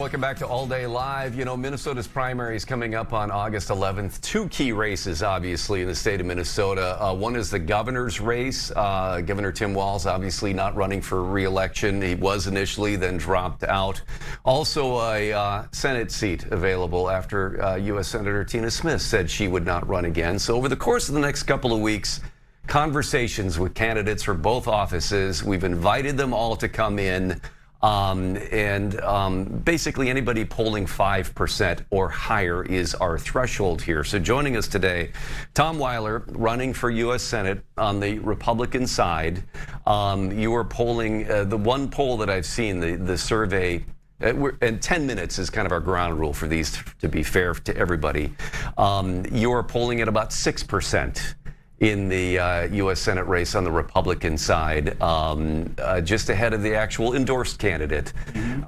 Welcome back to All Day Live. You know, Minnesota's primary is coming up on August 11th. Two key races, obviously, in the state of Minnesota. One is the governor's race. Governor Tim Walz, obviously not running for re-election. He was initially, then dropped out. Also, a Senate seat available after U.S. Senator Tina Smith said she would not run again. So over the course of the next couple of weeks, conversations with candidates for both offices. We've invited them all to come in. Basically anybody polling 5% or higher is our threshold here. So joining us today, Tom Weiler, running for U.S. Senate on the Republican side. You are polling, the one poll that I've seen, the survey, and 10 minutes is kind of our ground rule for these, to be fair to everybody. You're polling at about 6%. In the U.S. Senate race on the Republican side, just ahead of the actual endorsed candidate.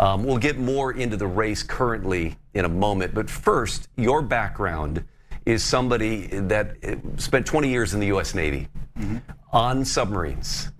We'll get more into the race currently in a moment, but first, your background is somebody that spent 20 years in the U.S. Navy on submarines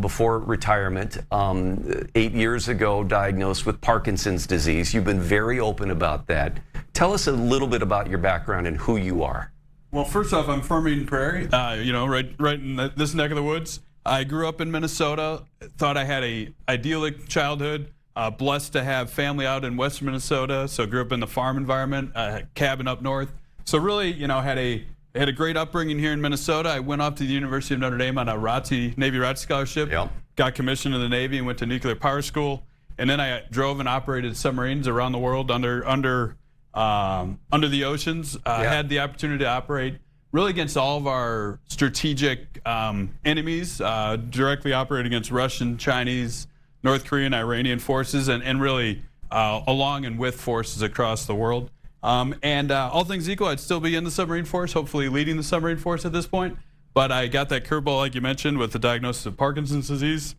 before retirement. 8 years ago, diagnosed with Parkinson's disease. You've been very open about that. Tell us a little bit about your background and who you are. Well, first off, I'm from Eden Prairie, right in this neck of the woods. I grew up in Minnesota, thought I had a idyllic childhood, blessed to have family out in western Minnesota, so grew up in the farm environment, cabin up north. So really, had a great upbringing here in Minnesota. I went off to the University of Notre Dame on a Navy ROTC scholarship, got commissioned in the Navy and went to nuclear power school. And then I drove and operated submarines around the world under the oceans. Had the opportunity to operate really against all of our strategic enemies, directly operate against Russian, Chinese, North Korean, Iranian forces, and really along and with forces across the world. All things equal, I'd still be in the submarine force, hopefully leading the submarine force at this point. But I got that curveball, like you mentioned, with the diagnosis of Parkinson's disease.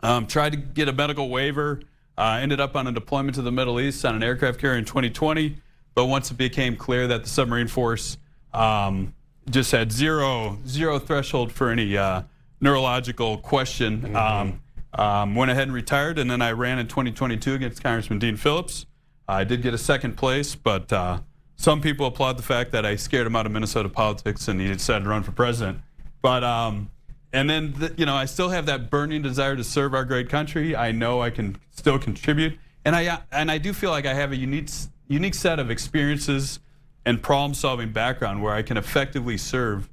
Tried to get a medical waiver. Ended up on a deployment to the Middle East on an aircraft carrier in 2020, but once it became clear that the submarine force just had zero threshold for any neurological question, went ahead and retired, and then I ran in 2022 against Congressman Dean Phillips. I did get a second place, but some people applaud the fact that I scared him out of Minnesota politics and he decided to run for president. But and then, I still have that burning desire to serve our great country. I know I can still contribute, and I do feel like I have a unique set of experiences and problem-solving background where I can effectively serve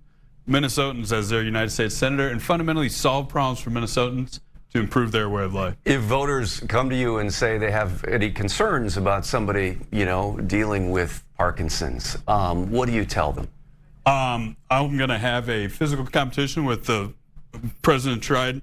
Minnesotans as their United States Senator and fundamentally solve problems for Minnesotans to improve their way of life. If voters come to you and say they have any concerns about somebody, dealing with Parkinson's, what do you tell them? I'm going to have a physical competition with the President Biden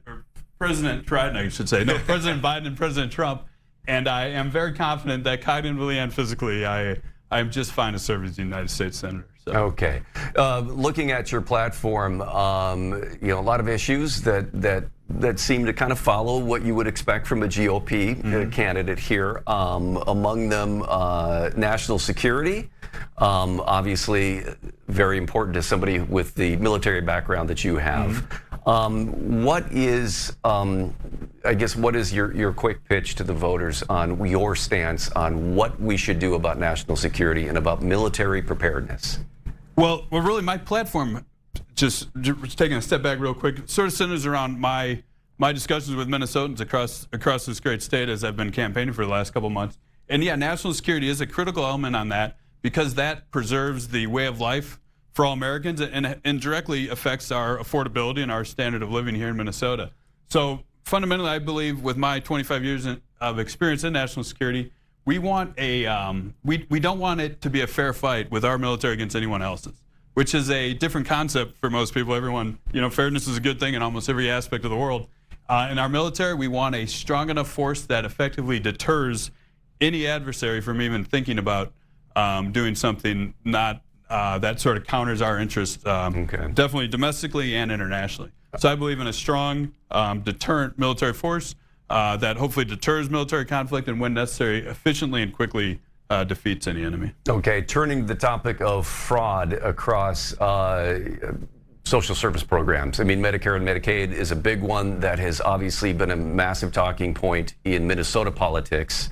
and President Trump, and I am very confident that cognitively and physically I'm just fine to serve as the United States Senator. So. Okay. Looking at your platform, a lot of issues that seem to kind of follow what you would expect from a GOP candidate here. Among them, national security, obviously very important to somebody with the military background that you have. What is, what is your quick pitch to the voters on your stance on what we should do about national security and about military preparedness? Well, really, my platform, just taking a step back real quick, sort of centers around my discussions with Minnesotans across this great state as I've been campaigning for the last couple months. And yeah, national security is a critical element on that because that preserves the way of life for all Americans and directly affects our affordability and our standard of living here in Minnesota. So fundamentally, I believe with my 25 years of experience in national security, we want we don't want it to be a fair fight with our military against anyone else's, which is a different concept for most people. Everyone, fairness is a good thing in almost every aspect of the world. In our military, we want a strong enough force that effectively deters any adversary from even thinking about doing something not that sort of counters our interests, definitely domestically and internationally. So I believe in a strong deterrent military force that hopefully deters military conflict and, when necessary, efficiently and quickly defeats any enemy. Okay, turning to the topic of fraud across social service programs. I mean, Medicare and Medicaid is a big one that has obviously been a massive talking point in Minnesota politics.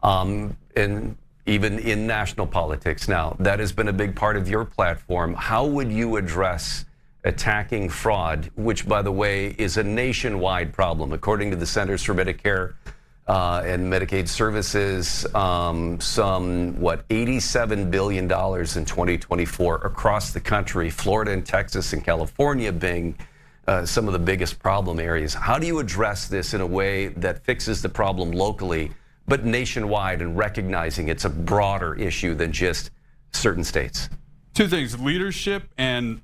and even in national politics now. That has been a big part of your platform. How would you address attacking fraud, which, by the way, is a nationwide problem? According to the Centers for Medicare and Medicaid Services, $87 billion in 2024 across the country, Florida and Texas and California being some of the biggest problem areas. How do you address this in a way that fixes the problem locally, but nationwide, and recognizing it's a broader issue than just certain states? Two things: leadership and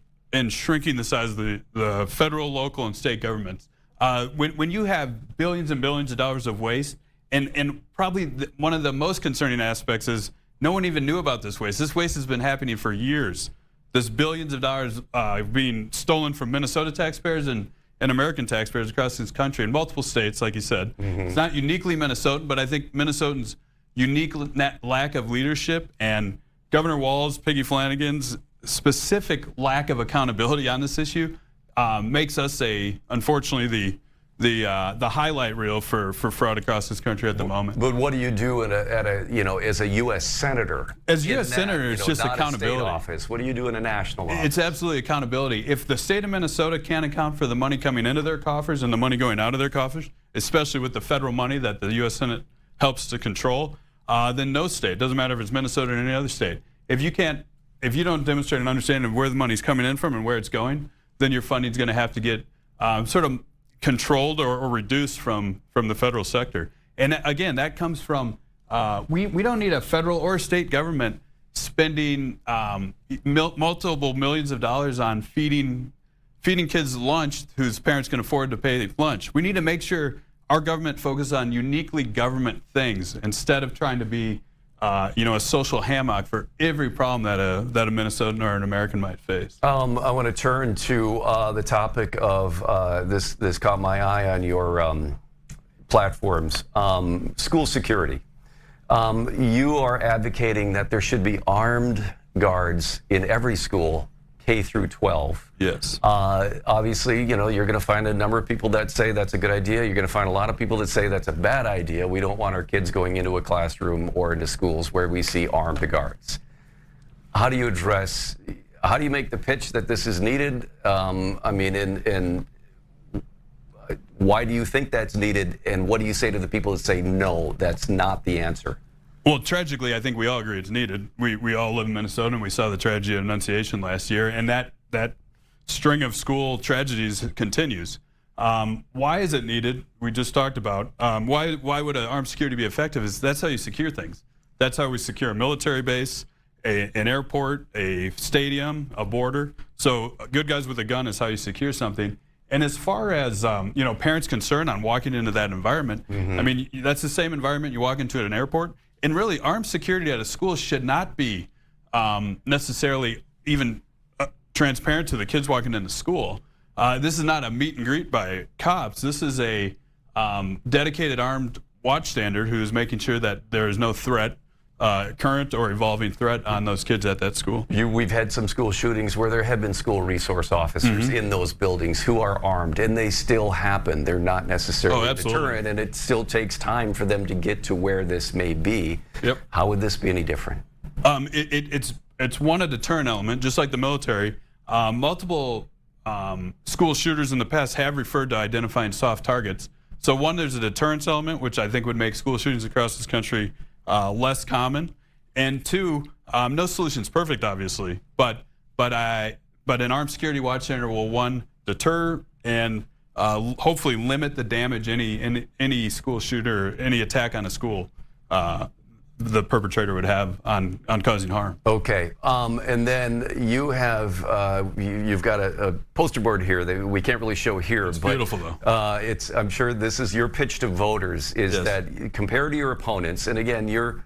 shrinking the size of the federal, local, and state governments. When you have billions and billions of dollars of waste, and probably one of the most concerning aspects is no one even knew about this waste. This waste has been happening for years. This billions of dollars being stolen from Minnesota taxpayers and American taxpayers across this country in multiple states, like you said. It's not uniquely Minnesotan, but I think Minnesotans' unique lack of leadership and Governor Walz, Peggy Flanagan's specific lack of accountability on this issue makes us unfortunately the highlight reel for fraud across this country at the moment. But what do you do as a U.S. senator? As U.S. senator, it's just not accountability. A state office. What do you do in a national office? It's absolutely accountability. If the state of Minnesota can't account for the money coming into their coffers and the money going out of their coffers, especially with the federal money that the U.S. Senate helps to control, then no state, doesn't matter if it's Minnesota or any other state. If you don't demonstrate an understanding of where the money's coming in from and where it's going, then your funding's going to have to get sort of controlled or reduced from the federal sector. And again, that comes from, we don't need a federal or state government spending multiple millions of dollars on feeding kids lunch whose parents can afford to pay lunch. We need to make sure our government focuses on uniquely government things instead of trying to be a social hammock for every problem that a Minnesotan or an American might face. I want to turn to the topic of this caught my eye on your platforms, school security. You are advocating that there should be armed guards in every school, K through 12. Yes. Obviously, you're going to find a number of people that say that's a good idea. You're going to find a lot of people that say that's a bad idea. We don't want our kids going into a classroom or into schools where we see armed guards. How do you make the pitch that this is needed? And why do you think that's needed? And what do you say to the people that say, no, that's not the answer? Well, tragically, I think we all agree it's needed. We all live in Minnesota, and we saw the tragedy of Annunciation last year, and that string of school tragedies continues. Why is it needed? We just talked about. Why would an armed security be effective? That's how you secure things. That's how we secure a military base, an airport, a stadium, a border. So good guys with a gun is how you secure something. And as far as parents' concern on walking into that environment, I mean, that's the same environment you walk into at an airport. And really, armed security at a school should not be necessarily even transparent to the kids walking into school. This is not a meet and greet by cops. This is a dedicated armed watchstander who's making sure that there is no threat, current or evolving threat on those kids at that school. We've had some school shootings where there have been school resource officers in those buildings who are armed, and they still happen. They're not necessarily a deterrent, and it still takes time for them to get to where this may be. Yep. How would this be any different? It's one, a deterrent element, just like the military. Multiple school shooters in the past have referred to identifying soft targets. So one, there's a deterrence element, which I think would make school shootings across this country less common, and two, no solution's perfect, obviously, but an armed security watchstander will, one, deter and hopefully limit the damage any school shooter, any attack on a school, the perpetrator would have on causing harm. Okay, and then you have you've got a poster board here that we can't really show here. It's but beautiful though. I'm sure this is your pitch to voters. Is that compared to your opponents, and again, you're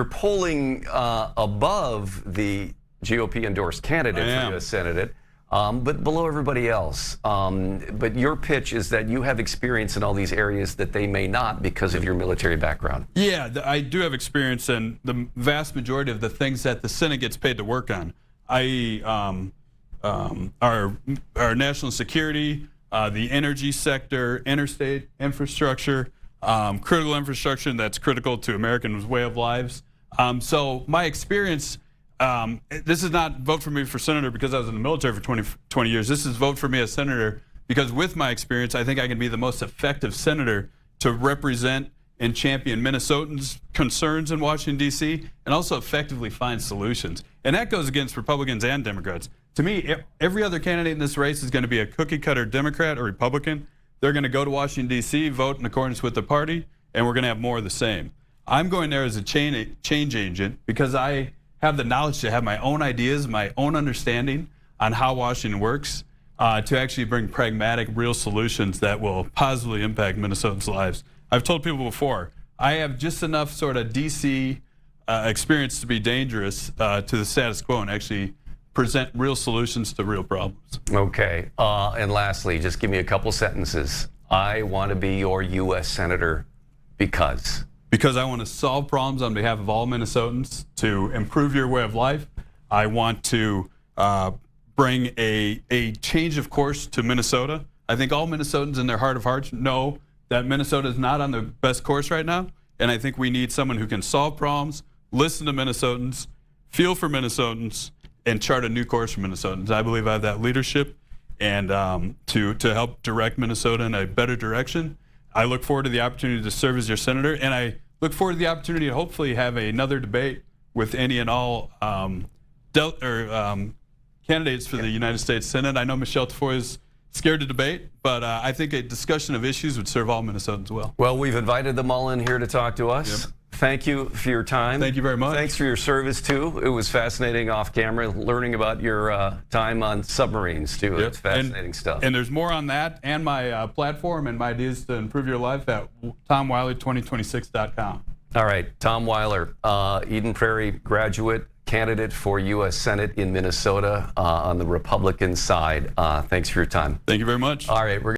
polling above the GOP endorsed candidate for U.S. Senate, but below everybody else. But your pitch is that you have experience in all these areas that they may not because of your military background. Yeah, I do have experience in the vast majority of the things that the Senate gets paid to work on, i.e. Our national security, the energy sector, interstate infrastructure, critical infrastructure that's critical to Americans' way of lives. So my experience, this is not vote for me for senator because I was in the military for 20 years. This is vote for me as senator because with my experience, I think I can be the most effective senator to represent and champion Minnesotans' concerns in Washington, D.C., and also effectively find solutions. And that goes against Republicans and Democrats. To me, every other candidate in this race is going to be a cookie-cutter Democrat or Republican. They're going to go to Washington, D.C., vote in accordance with the party, and we're going to have more of the same. I'm going there as a change agent because I have the knowledge to have my own ideas, my own understanding on how Washington works, to actually bring pragmatic, real solutions that will positively impact Minnesotans' lives. I've told people before, I have just enough sort of DC experience to be dangerous to the status quo and actually present real solutions to real problems. Okay, and lastly, just give me a couple sentences. I want to be your U.S. Senator because? Because I want to solve problems on behalf of all Minnesotans, to improve your way of life. I want to bring a change of course to Minnesota. I think all Minnesotans in their heart of hearts know that Minnesota is not on the best course right now, and I think we need someone who can solve problems, listen to Minnesotans, feel for Minnesotans, and chart a new course for Minnesotans. I believe I have that leadership, and to help direct Minnesota in a better direction. I look forward to the opportunity to serve as your senator, and I look forward to the opportunity to hopefully have another debate with any and all candidates for the United States Senate. I know Michelle Tafoya is scared to debate, but I think a discussion of issues would serve all Minnesotans well. Well, we've invited them all in here to talk to us. Yep. Thank you for your time. Thank you very much. Thanks for your service, too. It was fascinating off camera, learning about your time on submarines, too. Yep. It's fascinating stuff. And there's more on that and my platform and my ideas to improve your life at TomWeiler2026.com. All right, Tom Weiler, Eden Prairie graduate, candidate for U.S. Senate in Minnesota on the Republican side. Thanks for your time. Thank you very much. All right, we're